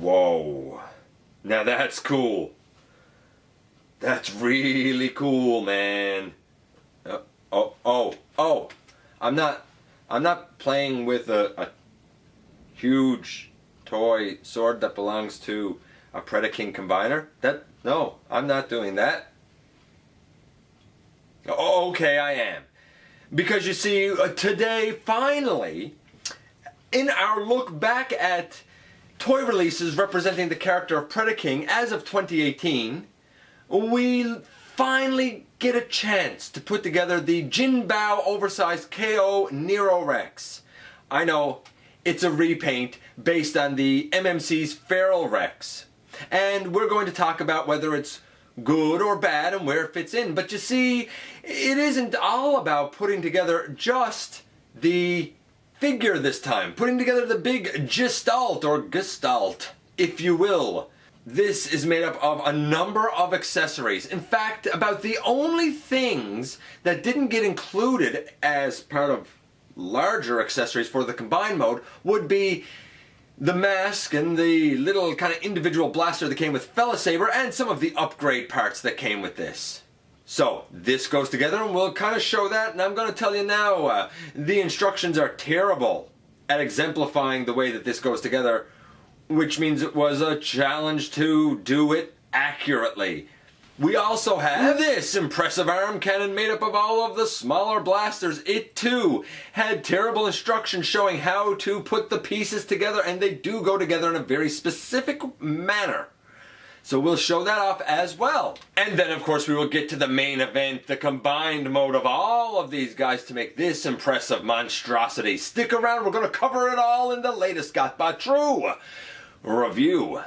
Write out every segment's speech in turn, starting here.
Whoa. Now that's cool. That's really cool, man. Oh. I'm not playing with a huge toy sword that belongs to a Predaking combiner. No, I'm not doing that. Oh, okay, I am. Because you see, today, finally, in our look back at toy releases representing the character of Predaking as of 2018, we finally get a chance to put together the Jinbao Oversized KO Nero Rex. I know, it's a repaint based on the MMC's Feral Rex. And we're going to talk about whether it's good or bad and where it fits in. But you see, it isn't all about putting together just the figure this time. Putting together the big gestalt, or gestalt, if you will. This is made up of a number of accessories. In fact, about the only things that didn't get included as part of larger accessories for the combined mode would be the mask and the little kind of individual blaster that came with Fella Saber and some of the upgrade parts that came with this. So this goes together and we'll kind of show that, and I'm going to tell you now, the instructions are terrible at exemplifying the way that this goes together, which means it was a challenge to do it accurately. We also have this impressive arm cannon made up of all of the smaller blasters. It too had terrible instructions showing how to put the pieces together, and they do go together in a very specific manner. So we'll show that off as well. And then of course we will get to the main event, the combined mode of all of these guys to make this impressive monstrosity. Stick around, we're going to cover it all in the latest GotBot True review.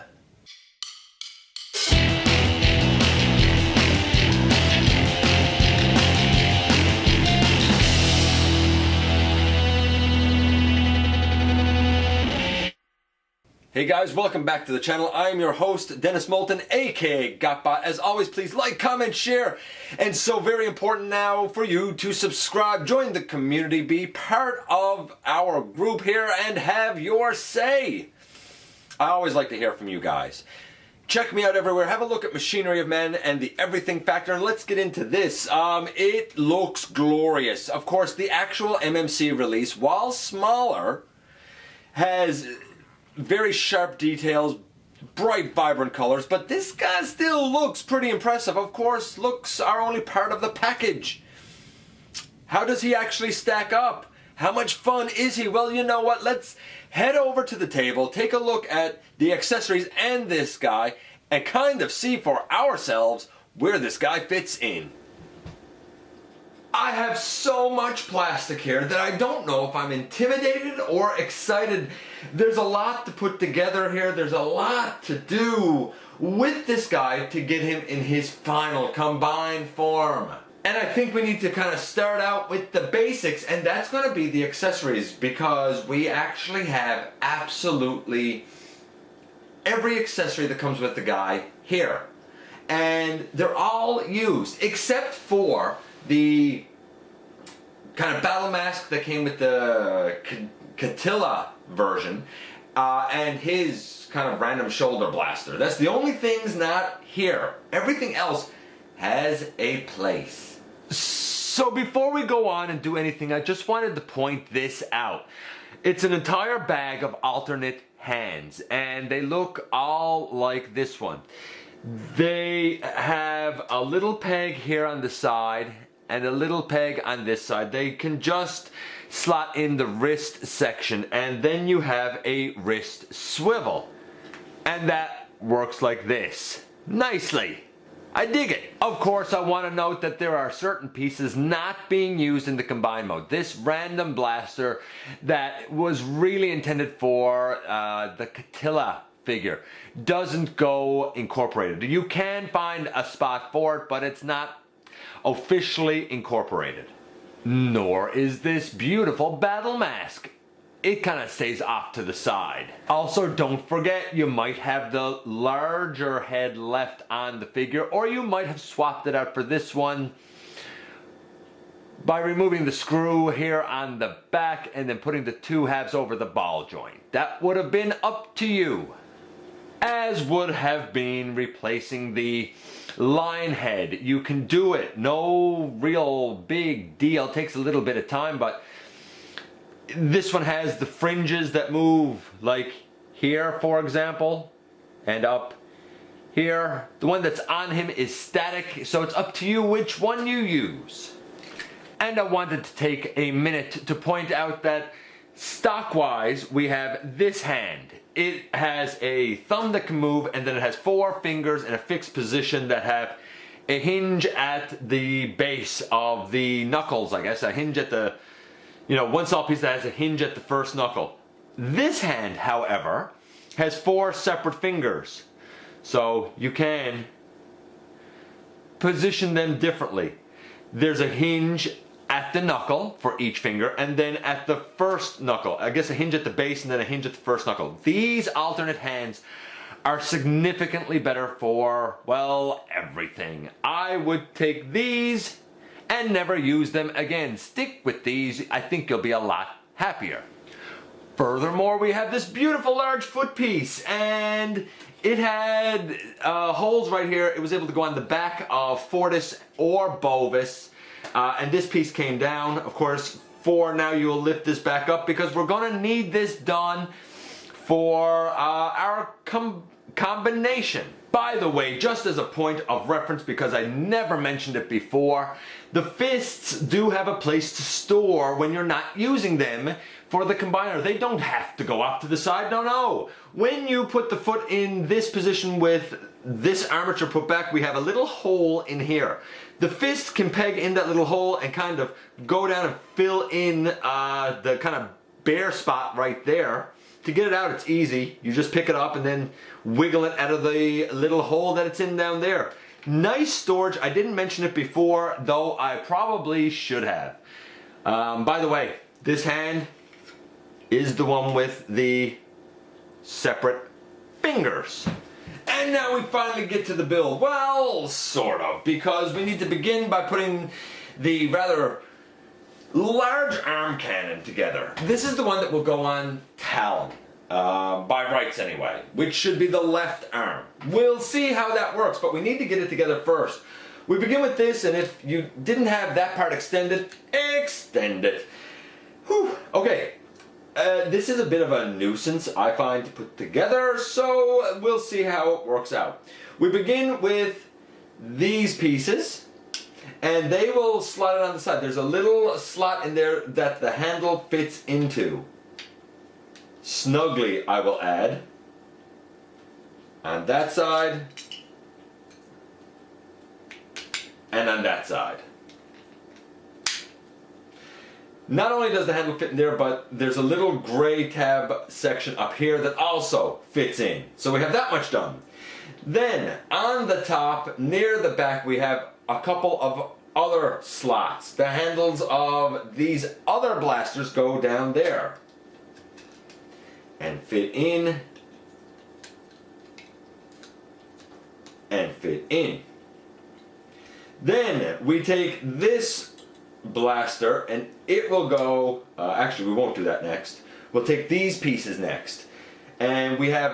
Hey guys, welcome back to the channel. I am your host, Dennis Moulton, aka GotBot. As always, please like, comment, share, and so very important now for you to subscribe, join the community, be part of our group here, and have your say. I always like to hear from you guys. Check me out everywhere. Have a look at Machinery of Men and the Everything Factor, and let's get into this. It looks glorious. Of course, the actual MMC release, while smaller, has very sharp details, bright, vibrant colors, but this guy still looks pretty impressive. Of course, looks are only part of the package. How does he actually stack up? How much fun is he? Well, you know what? Let's head over to the table, take a look at the accessories and this guy, and kind of see for ourselves where this guy fits in. I have so much plastic here that I don't know if I'm intimidated or excited. There's a lot to put together here. There's a lot to do with this guy to get him in his final combined form. And I think we need to kind of start out with the basics, and that's going to be the accessories, because we actually have absolutely every accessory that comes with the guy here. And they're all used, except for the kind of battle mask that came with the Catilla version, and his kind of random shoulder blaster. That's the only things not here. Everything else has a place. So before we go on and do anything, I just wanted to point this out. It's an entire bag of alternate hands, and they look all like this one. They have a little peg here on the side and a little peg on this side. They can just slot in the wrist section, and then you have a wrist swivel. And that works like this. Nicely. I dig it. Of course, I want to note that there are certain pieces not being used in the combined mode. This random blaster that was really intended for the Catilla figure doesn't go incorporated. You can find a spot for it, but it's not officially incorporated. Nor is this beautiful battle mask. It kind of stays off to the side. Also, don't forget, you might have the larger head left on the figure, or you might have swapped it out for this one by removing the screw here on the back and then putting the two halves over the ball joint. That would have been up to you. as would have been replacing the lion head. You can do it, no real big deal. It takes a little bit of time, but this one has the fringes that move, like here, for example, and up here. The one that's on him is static, so it's up to you which one you use. And I wanted to take a minute to point out that stock-wise, we have this hand. It has a thumb that can move, and then it has 4 fingers in a fixed position that have a hinge at the base of the knuckles, I guess. A hinge at the, one saw piece that has a hinge at the first knuckle. This hand, however, has 4 separate fingers. So you can position them differently. There's a hinge at the knuckle for each finger, and then at the first knuckle. I guess a hinge at the base and then a hinge at the first knuckle. These alternate hands are significantly better for, well, everything. I would take these and never use them again. Stick with these. I think you'll be a lot happier. Furthermore, we have this beautiful large foot piece, and it had holes right here. It was able to go on the back of Fortis or Bovis. And this piece came down. Of course, for now you will lift this back up because we're going to need this done for our combination. By the way, just as a point of reference, because I never mentioned it before, the fists do have a place to store when you're not using them for the combiner. They don't have to go off to the side, no. When you put the foot in this position with this armature put back, we have a little hole in here. The fist can peg in that little hole and kind of go down and fill in the kind of bare spot right there. To get it out, it's easy. You just pick it up and then wiggle it out of the little hole that it's in down there. Nice storage. I didn't mention it before, though I probably should have. By the way, this hand is the one with the separate fingers. And now we finally get to the build. Well, sort of, because we need to begin by putting the rather large arm cannon together. This is the one that will go on Talon, by rights anyway, which should be the left arm. We'll see how that works, but we need to get it together first. We begin with this, and if you didn't have that part extended, extend it. Whew. Okay. This is a bit of a nuisance, I find, to put together, so we'll see how it works out. We begin with these pieces, and they will slide it on the side. There's a little slot in there that the handle fits into. Snugly, I will add. On that side, and on that side. Not only does the handle fit in there, but there's a little gray tab section up here that also fits in. So we have that much done. Then, on the top, near the back, we have a couple of other slots. The handles of these other blasters go down there and fit in and fit in. Then we take this blaster and it will go, actually we won't do that next. We'll take these pieces next. And we have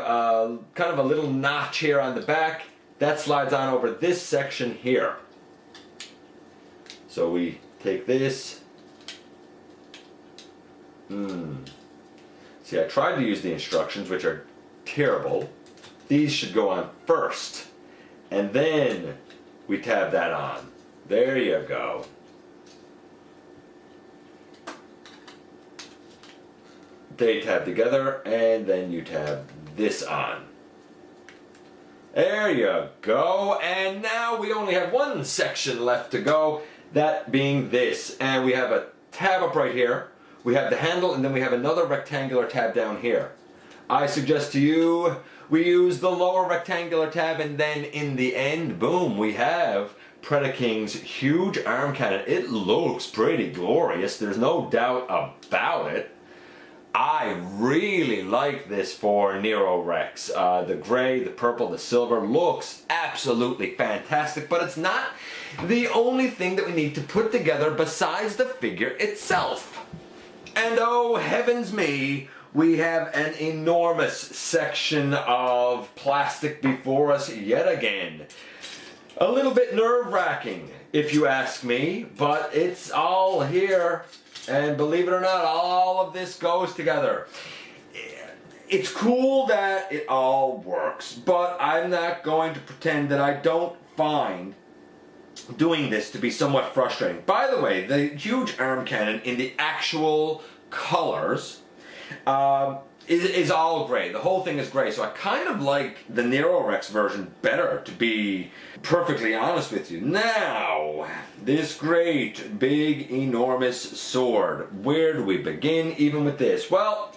kind of a little notch here on the back that slides on over this section here. So we take this. See, I tried to use the instructions, which are terrible. These should go on first. And then we tab that on. There you go. They tab together, and then you tab this on. There you go. And now we only have one section left to go, that being this. And we have a tab up right here. We have the handle, and then we have another rectangular tab down here. I suggest to you we use the lower rectangular tab, and then in the end, boom, we have Predaking's huge arm cannon. It looks pretty glorious. There's no doubt about it. I really like this for Nero Rex. The gray, the purple, the silver looks absolutely fantastic, but it's not the only thing that we need to put together besides the figure itself. And oh heavens me, we have an enormous section of plastic before us yet again. A little bit nerve-wracking, if you ask me, but it's all here, and believe it or not, all of this goes together. It's cool that it all works, but I'm not going to pretend that I don't find doing this to be somewhat frustrating. By the way, the huge arm cannon in the actual colors is all gray. The whole thing is gray, so I kind of like the Nero Rex version better, to be perfectly honest with you. Now, this great, big, enormous sword. Where do we begin even with this? Well,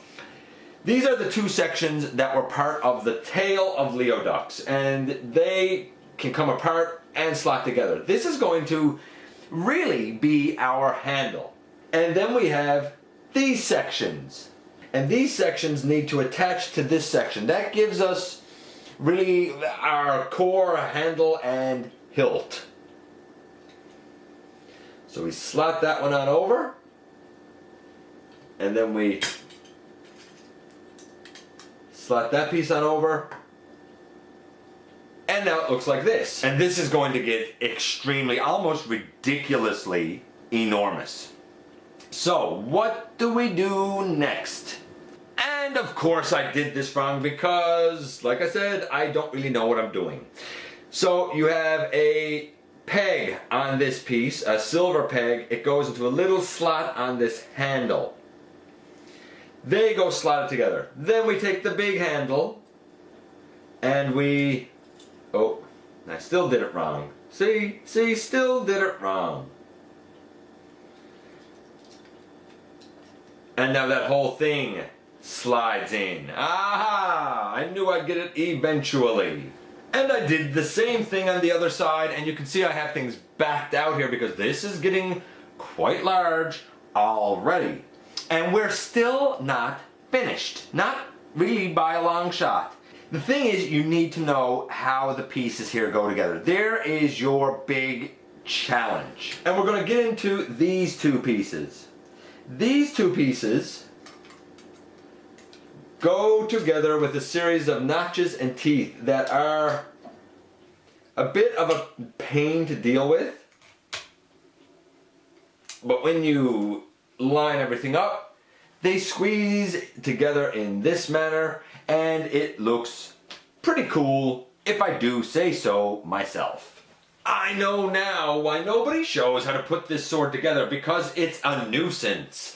these are the two sections that were part of the tail of Leoducks, and they can come apart and slot together. This is going to really be our handle. And then we have these sections. And these sections need to attach to this section. That gives us really our core, handle, and hilt. So we slot that one on over. And then we slot that piece on over. And now it looks like this. And this is going to get extremely, almost ridiculously enormous. So, what do we do next? And of course I did this wrong because, like I said, I don't really know what I'm doing. So, you have a peg on this piece, a silver peg. It goes into a little slot on this handle. They go slotted together. Then we take the big handle and we... Oh, I still did it wrong. See, still did it wrong. And now that whole thing slides in. Aha! I knew I'd get it eventually. And I did the same thing on the other side, and you can see I have things backed out here because this is getting quite large already. And we're still not finished. Not really by a long shot. The thing is, you need to know how the pieces here go together. There is your big challenge. And we're going to get into these two pieces. These two pieces go together with a series of notches and teeth that are a bit of a pain to deal with. But when you line everything up, they squeeze together in this manner, and it looks pretty cool, if I do say so myself. I know now why nobody shows how to put this sword together, because it's a nuisance.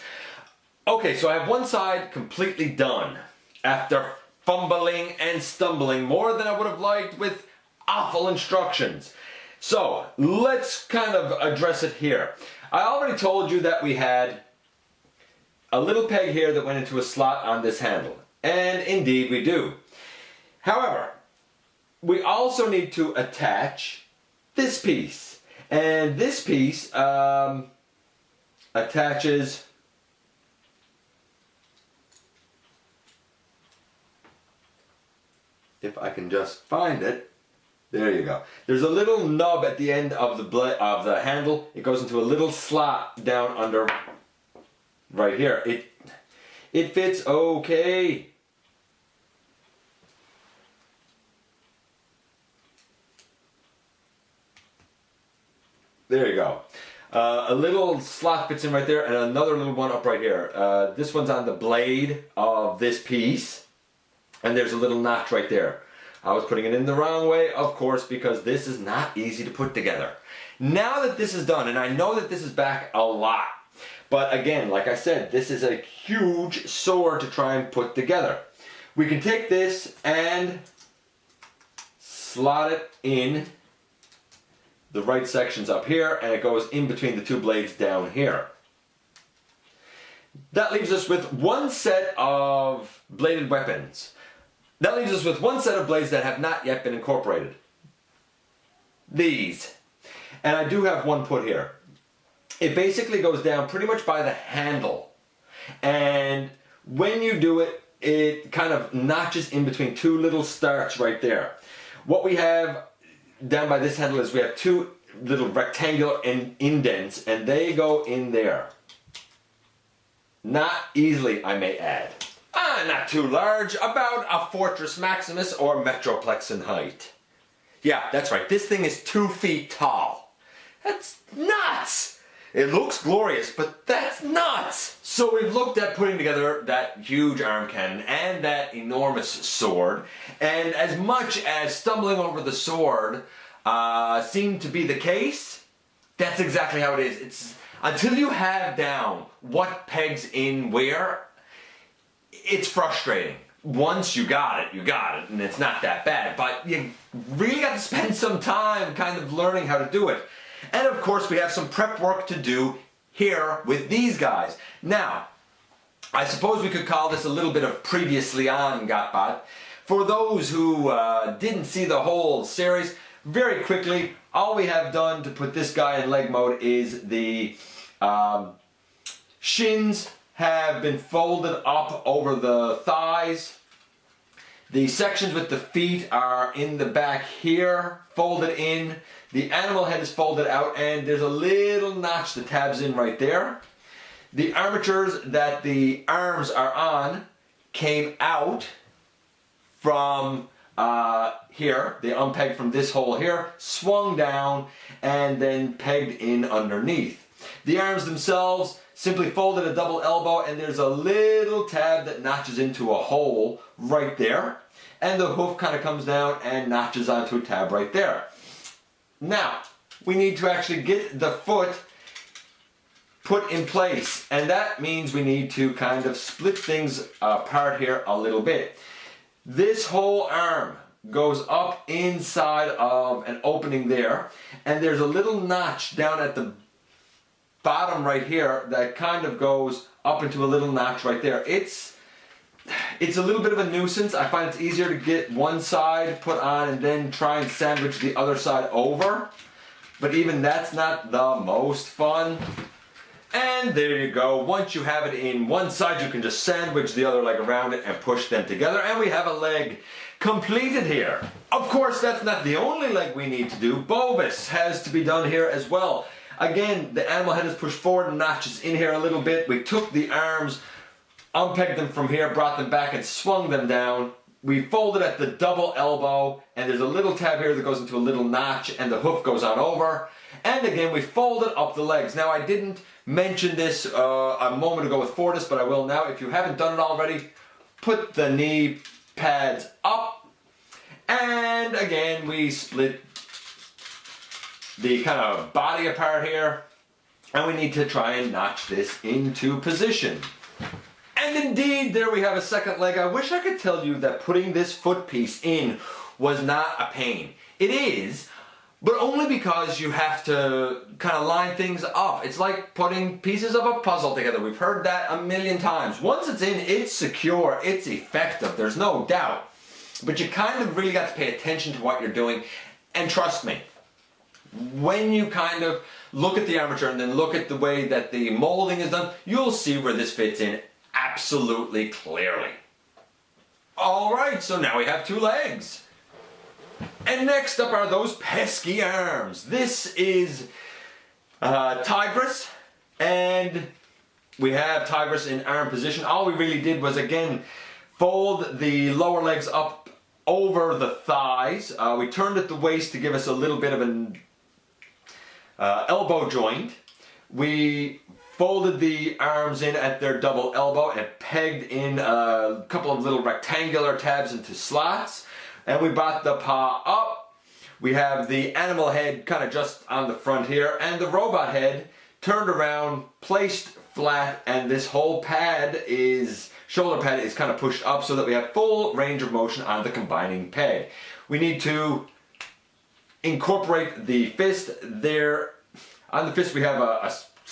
Okay, so I have one side completely done after fumbling and stumbling more than I would have liked with awful instructions. So let's kind of address it here. I already told you that we had a little peg here that went into a slot on this handle, and indeed we do. However, we also need to attach this piece, and this piece attaches if I can just find it. There you go. There's a little nub at the end of the handle. It goes into a little slot down under right here. It fits okay. There you go. A little slot fits in right there, and another little one up right here. This one's on the blade of this piece, and there's a little notch right there. I was putting it in the wrong way, of course, because this is not easy to put together. Now that this is done, and I know that this is back a lot, but again, like I said, this is a huge sword to try and put together. We can take this and slot it in the right sections up here, and it goes in between the two blades down here. That leaves us with one set of bladed weapons. That leaves us with one set of blades that have not yet been incorporated. These. And I do have one put here. It basically goes down pretty much by the handle. And when you do it, it kind of notches in between two little starts right there. What we have down by this handle is we have two little rectangular indents, and they go in there. Not easily, I may add. Not too large, about a Fortress Maximus or Metroplex in height. Yeah, that's right, this thing is 2 feet tall. That's nuts! It looks glorious, but that's nuts! So we've looked at putting together that huge arm cannon and that enormous sword, and as much as stumbling over the sword seemed to be the case, that's exactly how it is. It's until you have down what pegs in where, it's frustrating. Once you got it, and it's not that bad, but you really got to spend some time kind of learning how to do it. And of course we have some prep work to do here with these guys. Now, I suppose we could call this a little bit of previously on GotBot. For those who didn't see the whole series, very quickly, all we have done to put this guy in leg mode is the shins have been folded up over the thighs. The sections with the feet are in the back here, folded in. The animal head is folded out, and there's a little notch that tabs in right there. The armatures that the arms are on came out from here. They unpegged from this hole here, swung down, and then pegged in underneath. The arms themselves simply folded a double elbow, and there's a little tab that notches into a hole right there. And the hoof kind of comes down and notches onto a tab right there. Now, we need to actually get the foot put in place, and that means we need to kind of split things apart here a little bit. This whole arm goes up inside of an opening there, and there's a little notch down at the bottom right here that kind of goes up into a little notch right there. It's a little bit of a nuisance. I find it's easier to get one side put on and then try and sandwich the other side over. But even that's not the most fun. And there you go. Once you have it in one side, you can just sandwich the other leg around it and push them together. And we have a leg completed here. Of course, that's not the only leg we need to do. Bovis has to be done here as well. Again, the animal head is pushed forward and notches in here a little bit. We took the arms, unpegged them from here, brought them back and swung them down. We folded at the double elbow, and there's a little tab here that goes into a little notch, and the hoof goes on over. And again, we folded up the legs. Now, I didn't mention this a moment ago with Fortis, but I will now. If you haven't done it already, put the knee pads up. And again, we split the kind of body apart here, and we need to try and notch this into position. And indeed, there we have a second leg. I wish I could tell you that putting this foot piece in was not a pain. It is, but only because you have to kind of line things up. It's like putting pieces of a puzzle together. We've heard that a million times. Once it's in, it's secure, it's effective, there's no doubt. But you kind of really got to pay attention to what you're doing, and trust me, when you kind of look at the armature and then look at the way that the molding is done, you'll see where this fits in absolutely clearly. Alright, so now we have 2 legs. And next up are those pesky arms. This is Tigress, and we have Tigress in arm position. All we really did was, again, fold the lower legs up over the thighs. We turned at the waist to give us a little bit of an elbow joint. We folded the arms in at their double elbow and pegged in a couple of little rectangular tabs into slots. And we brought the paw up. We have the animal head kind of just on the front here, and the robot head turned around, placed flat, and this whole shoulder pad is kind of pushed up so that we have full range of motion on the combining peg. We need to incorporate the fist there. On the fist we have a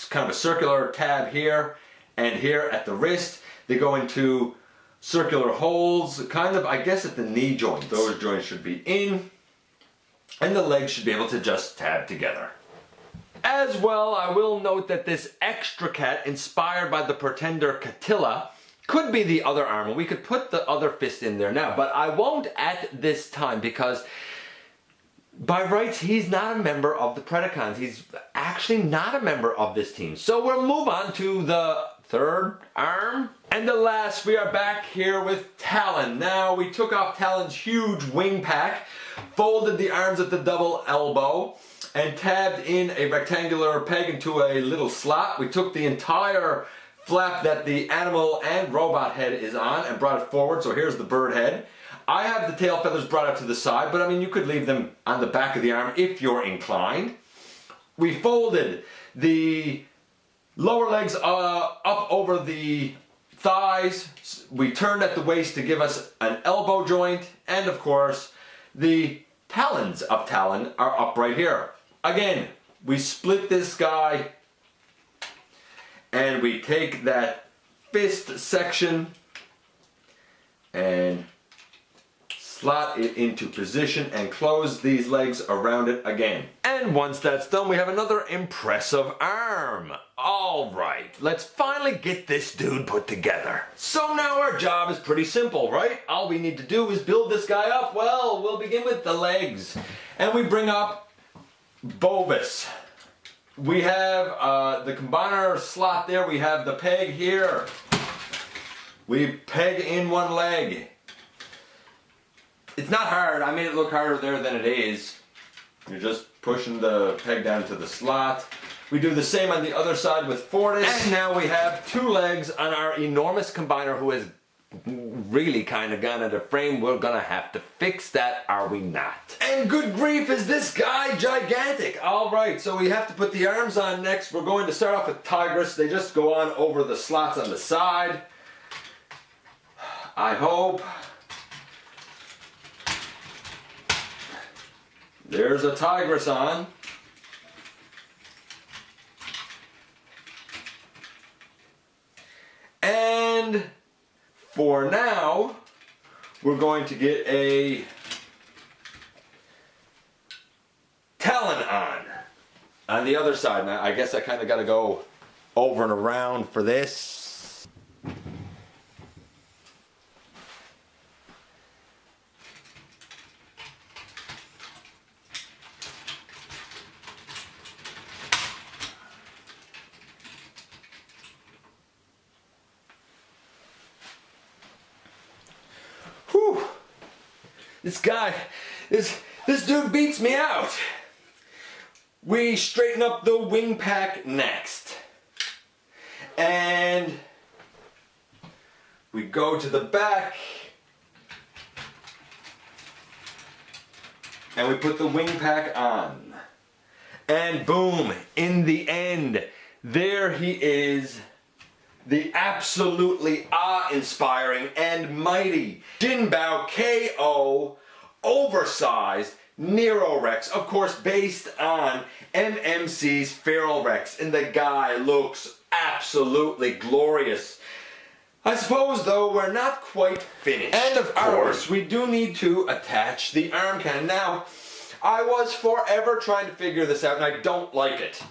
kind of a circular tab here and here at the wrist. They go into circular holes, kind of, I guess, at the knee joints. Those joints should be in, and the legs should be able to just tab together. As well, I will note that this extra cat, inspired by the Pretender Catilla, could be the other arm, and we could put the other fist in there now, but I won't at this time because by rights he's not a member of the Predacons. He's actually not a member of this team. So we'll move on to the third arm. And the last, we are back here with Talon. Now we took off Talon's huge wing pack, folded the arms at the double elbow, and tabbed in a rectangular peg into a little slot. We took the entire flap that the animal and robot head is on and brought it forward, so here's the bird head. I have the tail feathers brought out to the side, but I mean you could leave them on the back of the arm if you're inclined. We folded the lower legs up over the thighs. We turned at the waist to give us an elbow joint, and of course the talons of Talon are up right here. Again, we split this guy and we take that fist section and slot it into position and close these legs around it again. And once that's done, we have another impressive arm. Alright, let's finally get this dude put together. So now our job is pretty simple, right? All we need to do is build this guy up. Well, we'll begin with the legs. And we bring up Bovis. We have the combiner slot there. We have the peg here. We peg in one leg. It's not hard. I made it look harder there than it is. You're just pushing the peg down to the slot. We do the same on the other side with Fortis. And now we have two legs on our enormous combiner who has really kind of gone out of frame. We're gonna have to fix that, are we not? And good grief, is this guy gigantic? Alright, so we have to put the arms on next. We're going to start off with Tigress. They just go on over the slots on the side. I hope. There's a Tigress on. And for now, we're going to get a Talon on the other side. Now, I guess I kind of got to go over and around for this. Whew. This dude beats me out. We straighten up the wing pack next. And we go to the back. And we put the wing pack on. And boom, in the end, there he is. The absolutely awe-inspiring and mighty Jinbao KO Oversized Nero Rex, of course based on MMC's Feral Rex, and the guy looks absolutely glorious. I suppose though we're not quite finished. And of course we do need to attach the arm cannon. Now, I was forever trying to figure this out and I don't like it.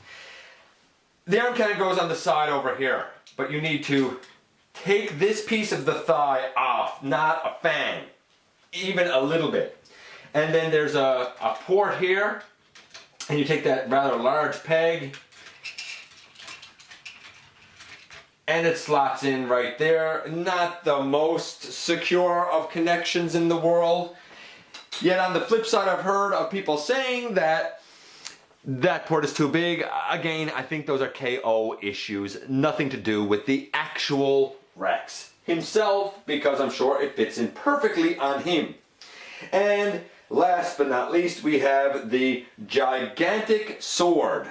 The arm cannon goes on the side over here, but you need to take this piece of the thigh off, not a fan, even a little bit. And then there's a port here, and you take that rather large peg, and it slots in right there. Not the most secure of connections in the world. Yet on the flip side, I've heard of people saying that that port is too big. Again, I think those are KO issues, nothing to do with the actual Rex himself, because I'm sure it fits in perfectly on him. And last but not least, we have the gigantic sword.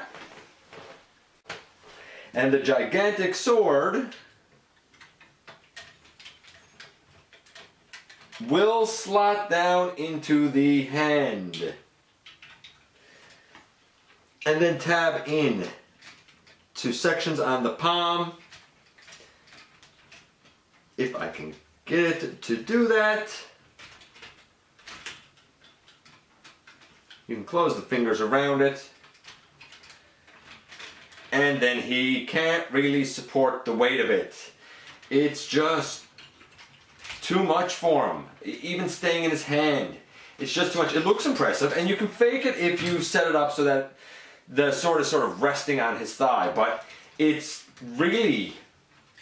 And the gigantic sword will slot down into the hand. And then tab in to sections on the palm. If I can get it to do that. You can close the fingers around it. And then he can't really support the weight of it. It's just too much for him. Even staying in his hand, it's just too much. It looks impressive, and you can fake it if you set it up so that the sword is sort of resting on his thigh, but it's really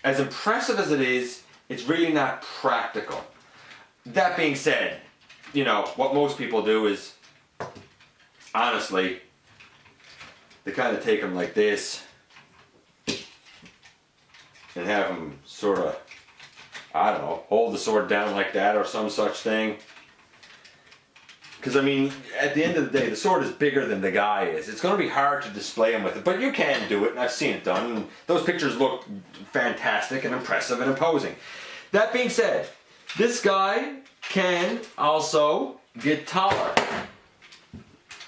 as impressive as it is, it's really not practical. That being said, you know, what most people do is, honestly, they kind of take them like this and have them sort of, I don't know, hold the sword down like that or some such thing. Because, I mean, at the end of the day, the sword is bigger than the guy is. It's going to be hard to display him with it, but you can do it, and I've seen it done. And those pictures look fantastic and impressive and imposing. That being said, this guy can also get taller.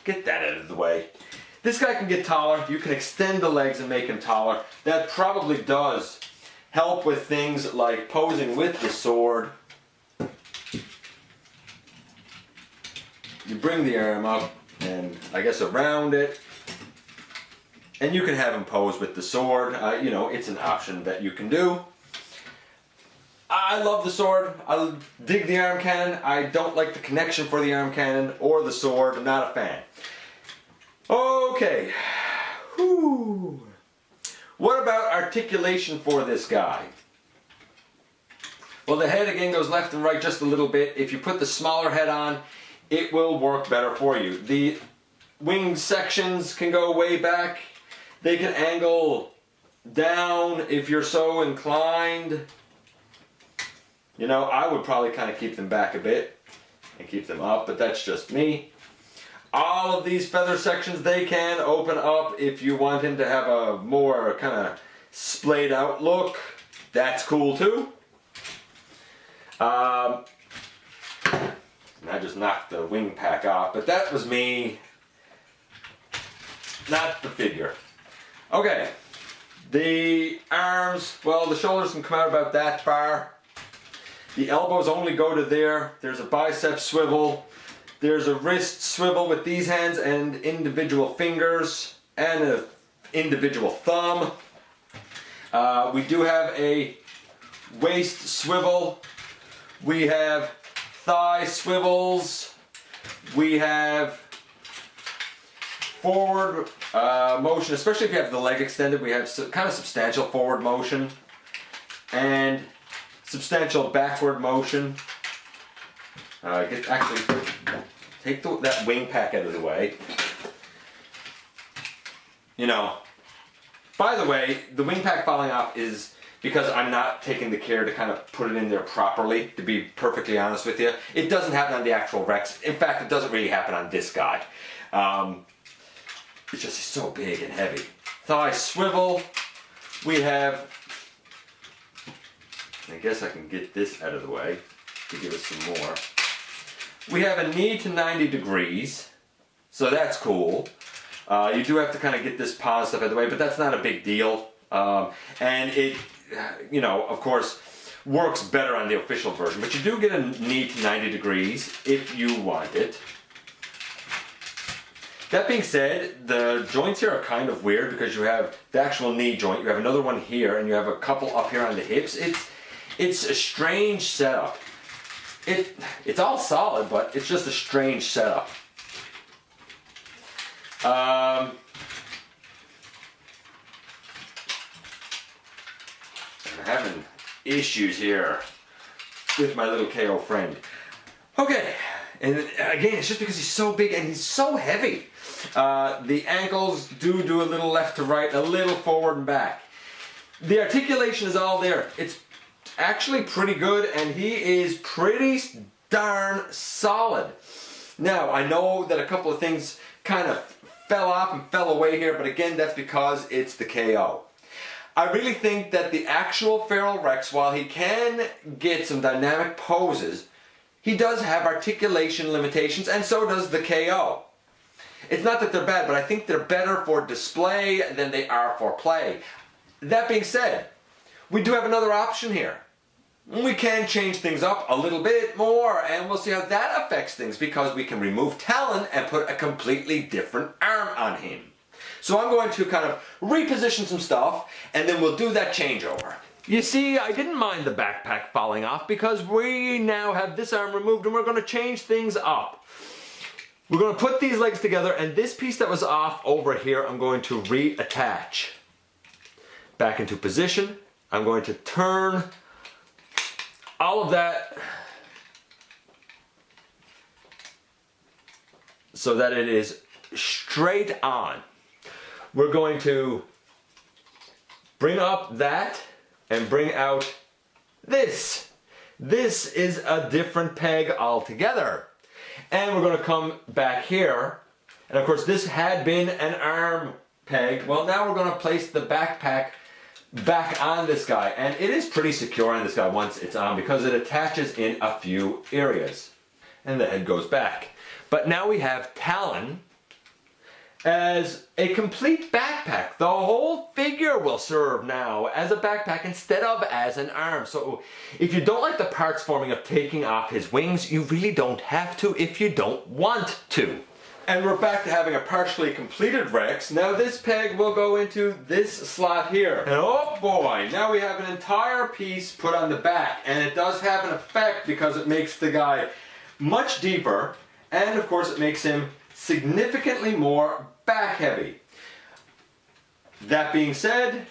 Get that out of the way. This guy can get taller. You can extend the legs and make him taller. That probably does help with things like posing with the sword. You bring the arm up and I guess around it, and you can have him pose with the sword. You know, it's an option that you can do. I love the sword. I dig the arm cannon. I don't like the connection for the arm cannon or the sword. I'm not a fan. Okay. Whew. What about articulation for this guy? Well, the head again goes left and right just a little bit. If you put the smaller head on, it will work better for you. The wing sections can go way back. They can angle down if you're so inclined. You know, I would probably kind of keep them back a bit and keep them up, but that's just me. All of these feather sections, they can open up if you want him to have a more kind of splayed out look. That's cool too. I just knocked the wing pack off, but that was me, not the figure. Okay, the arms, well, the shoulders can come out about that far. The elbows only go to there. There's a bicep swivel. There's a wrist swivel with these hands and individual fingers and an individual thumb. We do have a waist swivel. We have thigh swivels. We have forward motion, especially if you have the leg extended. We have kind of substantial forward motion and substantial backward motion. Actually, take that wing pack out of the way. You know, by the way, the wing pack falling off is because I'm not taking the care to kind of put it in there properly, to be perfectly honest with you. It doesn't happen on the actual Rex. In fact, it doesn't really happen on this guy. It's just so big and heavy. Thigh swivel. We have, I guess I can get this out of the way to give us some more. We have a knee to 90 degrees, so that's cool. You do have to kind of get this paw stuff out of the way, but that's not a big deal. And it, you know, of course, works better on the official version, but you do get a knee to 90 degrees if you want it. That being said, the joints here are kind of weird because you have the actual knee joint, you have another one here, and you have a couple up here on the hips. It's a strange setup. It's all solid, but it's just a strange setup. I'm having issues here with my little KO friend. Okay, and again, it's just because he's so big and he's so heavy. The ankles do a little left to right, a little forward and back. The articulation is all there. It's actually pretty good, and he is pretty darn solid. Now, I know that a couple of things kind of fell off and fell away here, but again, that's because it's the KO. I really think that the actual Feral Rex, while he can get some dynamic poses, he does have articulation limitations, and so does the KO. It's not that they're bad, but I think they're better for display than they are for play. That being said, we do have another option here. We can change things up a little bit more, and we'll see how that affects things, because we can remove Talon and put a completely different arm on him. So I'm going to kind of reposition some stuff, and then we'll do that changeover. You see, I didn't mind the backpack falling off because we now have this arm removed, and we're going to change things up. We're going to put these legs together, and this piece that was off over here I'm going to reattach. Back into position, I'm going to turn all of that so that it is straight on. We're going to bring up that and bring out this. This is a different peg altogether. And we're going to come back here. And of course this had been an arm peg. Well, now we're going to place the backpack back on this guy. And it is pretty secure on this guy once it's on because it attaches in a few areas. And the head goes back. But now we have Talon as a complete backpack. The whole figure will serve now as a backpack instead of as an arm. So if you don't like the parts forming of taking off his wings, you really don't have to if you don't want to. And we're back to having a partially completed Rex. Now this peg will go into this slot here. And oh boy, now we have an entire piece put on the back. And it does have an effect because it makes the guy much deeper. And of course it makes him significantly more back heavy. That being said,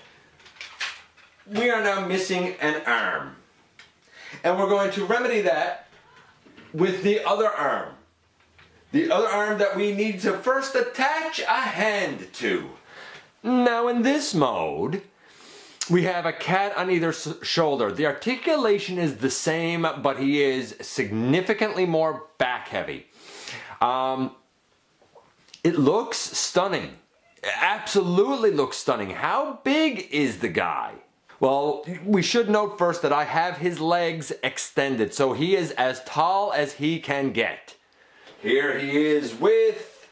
we are now missing an arm. And we're going to remedy that with the other arm. The other arm that we need to first attach a hand to. Now in this mode, we have a cat on either shoulder. The articulation is the same, but he is significantly more back heavy. It looks stunning. It absolutely looks stunning. How big is the guy? Well, we should note first that I have his legs extended, so he is as tall as he can get. Here he is with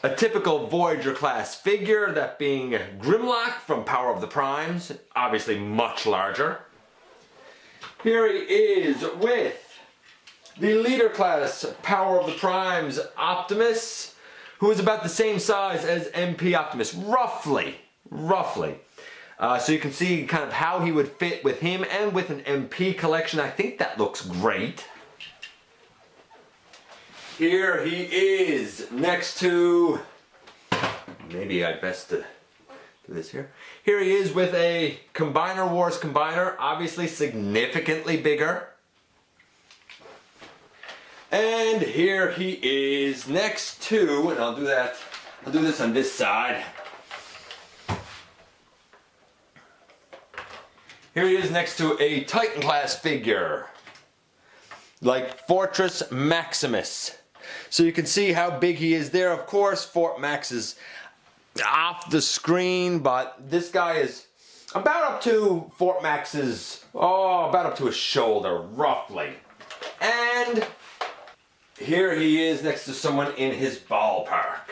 a typical Voyager class figure, that being Grimlock from Power of the Primes, obviously much larger. Here he is with the leader class Power of the Primes Optimus, who is about the same size as MP Optimus, roughly. So you can see kind of how he would fit with him and with an MP collection. I think that looks great. Here he is next to, maybe I'd best do this here. Here he is with a Combiner Wars Combiner, obviously significantly bigger. And here he is next to, and I'll do this on this side. Here he is next to a Titan class figure, like Fortress Maximus. So you can see how big he is there. Of course, Fort Max is off the screen, but this guy is about up to Fort Max's, about up to his shoulder, roughly. And here he is next to someone in his ballpark.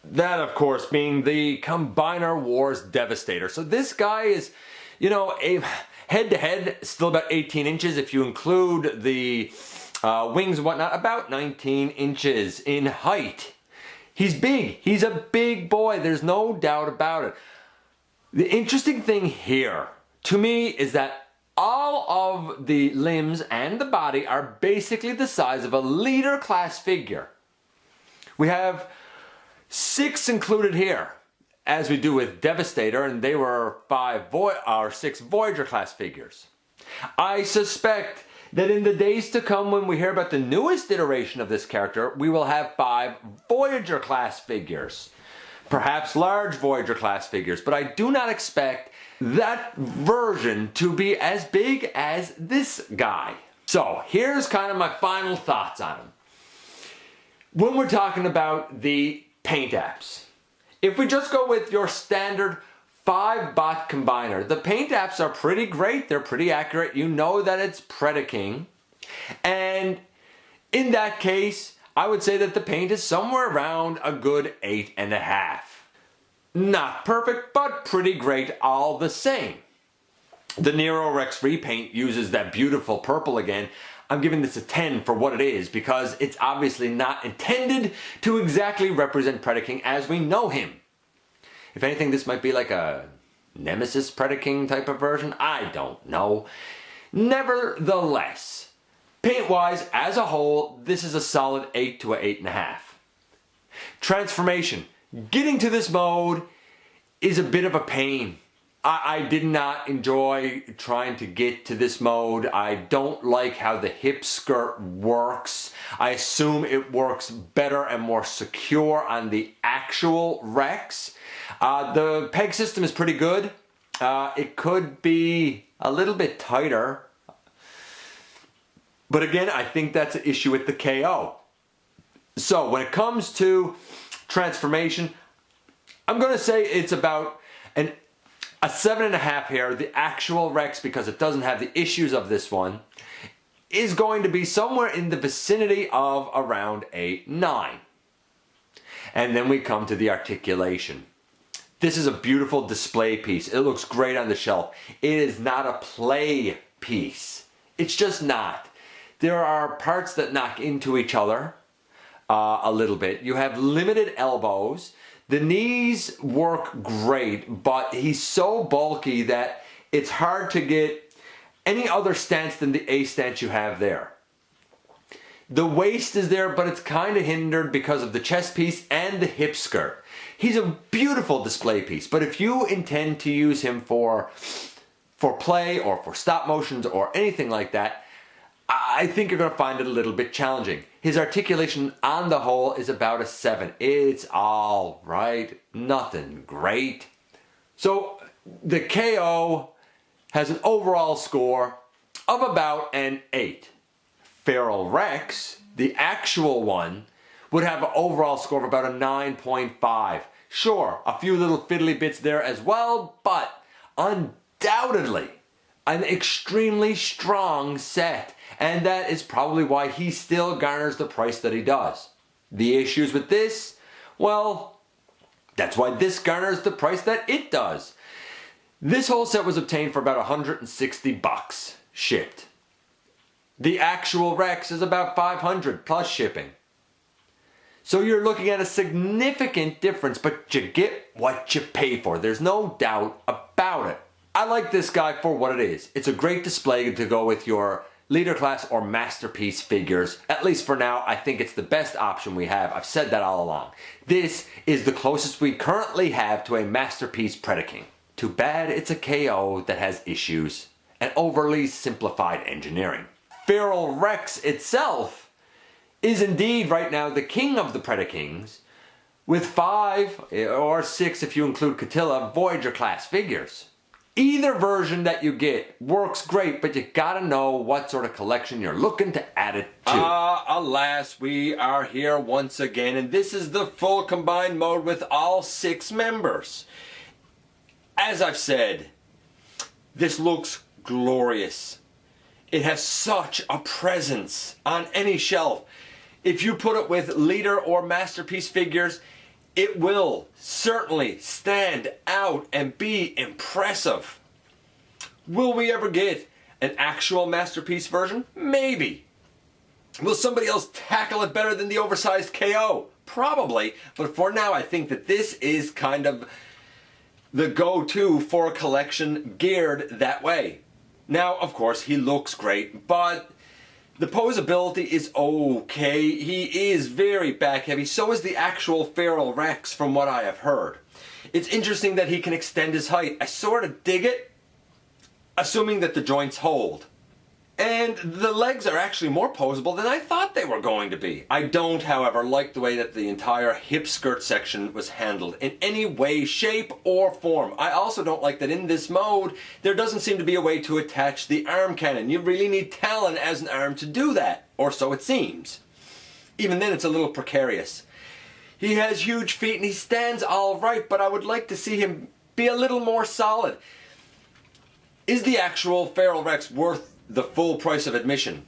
That, of course, being the Combiner Wars Devastator. So this guy is, you know, a head-to-head, still about 18 inches. If you include the wings and whatnot, about 19 inches in height. He's big. He's a big boy. There's no doubt about it. The interesting thing here, to me, is that all of the limbs and the body are basically the size of a leader class figure. We have 6 included here, as we do with Devastator, and they were 6 Voyager class figures. I suspect that in the days to come, when we hear about the newest iteration of this character, we will have 5 Voyager class figures. Perhaps large Voyager class figures, but I do not expect that version to be as big as this guy. So here's kind of my final thoughts on him. When we're talking about the paint apps, if we just go with your standard 5-bot combiner, the paint apps are pretty great, they're pretty accurate, you know that it's Predaking, and in that case, I would say that the paint is somewhere around a good 8.5. Not perfect, but pretty great all the same. The Nero Rex repaint uses that beautiful purple again. I'm giving this a 10 for what it is because it's obviously not intended to exactly represent Predaking as we know him. If anything, this might be like a Nemesis Predaking type of version. I don't know. Nevertheless, paint-wise, as a whole, this is a solid 8 to an 8.5. Transformation. Getting to this mode is a bit of a pain. I did not enjoy trying to get to this mode. I don't like how the hip skirt works. I assume it works better and more secure on the actual Rex. The peg system is pretty good. It could be a little bit tighter. But again, I think that's an issue with the KO. So when it comes to transformation, I'm going to say it's about a 7.5 here. The actual Rex, because it doesn't have the issues of this one, is going to be somewhere in the vicinity of around a 9. And then we come to the articulation. This is a beautiful display piece. It looks great on the shelf. It is not a play piece. It's just not. There are parts that knock into each other a little bit. You have limited elbows. The knees work great, but he's so bulky that it's hard to get any other stance than the A stance you have there. The waist is there, but it's kind of hindered because of the chest piece and the hip skirt. He's a beautiful display piece, but if you intend to use him for play or for stop motions or anything like that, I think you're going to find it a little bit challenging. His articulation on the whole is about a 7. It's all right, nothing great. So the KO has an overall score of about an 8. Feral Rex, the actual one, would have an overall score of about a 9.5. Sure, a few little fiddly bits there as well, but undoubtedly an extremely strong set. And that is probably why he still garners the price that he does. The issues with this, well, that's why this garners the price that it does. This whole set was obtained for about $160 shipped. The actual Rex is about $500 plus shipping. So you're looking at a significant difference, but you get what you pay for. There's no doubt about it. I like this guy for what it is. It's a great display to go with your leader class or masterpiece figures. At least for now, I think it's the best option we have. I've said that all along. This is the closest we currently have to a masterpiece Predaking. Too bad it's a KO that has issues and overly simplified engineering. Feral Rex itself is indeed right now the king of the Predakings, with 5 or 6 if you include Catilla Voyager class figures. Either version that you get works great, but you gotta know what sort of collection you're looking to add it to. Alas, we are here once again, and this is the full combined mode with all 6 members. As I've said, this looks glorious. It has such a presence on any shelf. If you put it with leader or masterpiece figures, it will certainly stand out and be impressive. Will we ever get an actual masterpiece version? Maybe. Will somebody else tackle it better than the oversized KO? Probably. But for now, I think that this is kind of the go-to for a collection geared that way. Now, of course, he looks great, but the posability is okay. He is very back heavy. So is the actual Feral Rex from what I have heard. It's interesting that he can extend his height. I sort of dig it, assuming that the joints hold. And the legs are actually more posable than I thought they were going to be. I don't, however, like the way that the entire hip skirt section was handled in any way, shape, or form. I also don't like that in this mode, there doesn't seem to be a way to attach the arm cannon. You really need Talon as an arm to do that, or so it seems. Even then, it's a little precarious. He has huge feet and he stands all right, but I would like to see him be a little more solid. Is the actual Feral Rex worth the full price of admission?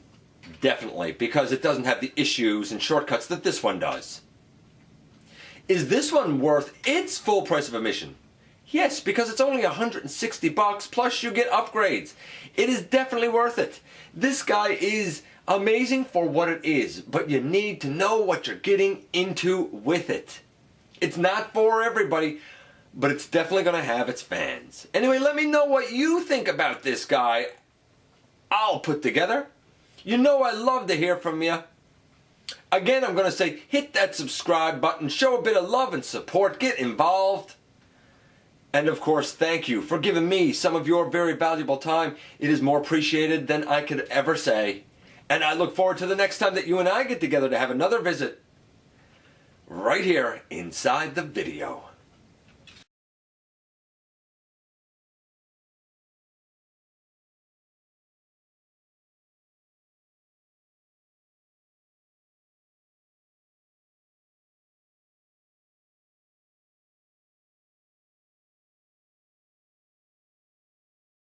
Definitely, because it doesn't have the issues and shortcuts that this one does. Is this one worth its full price of admission? Yes, because it's only $160 plus you get upgrades. It is definitely worth it. This guy is amazing for what it is, but you need to know what you're getting into with it. It's not for everybody, but it's definitely going to have its fans. Anyway, let me know what you think about this guy I'll put together. You know I love to hear from you. Again, I'm going to say hit that subscribe button, show a bit of love and support, get involved. And of course, thank you for giving me some of your very valuable time. It is more appreciated than I could ever say. And I look forward to the next time that you and I get together to have another visit right here inside the video.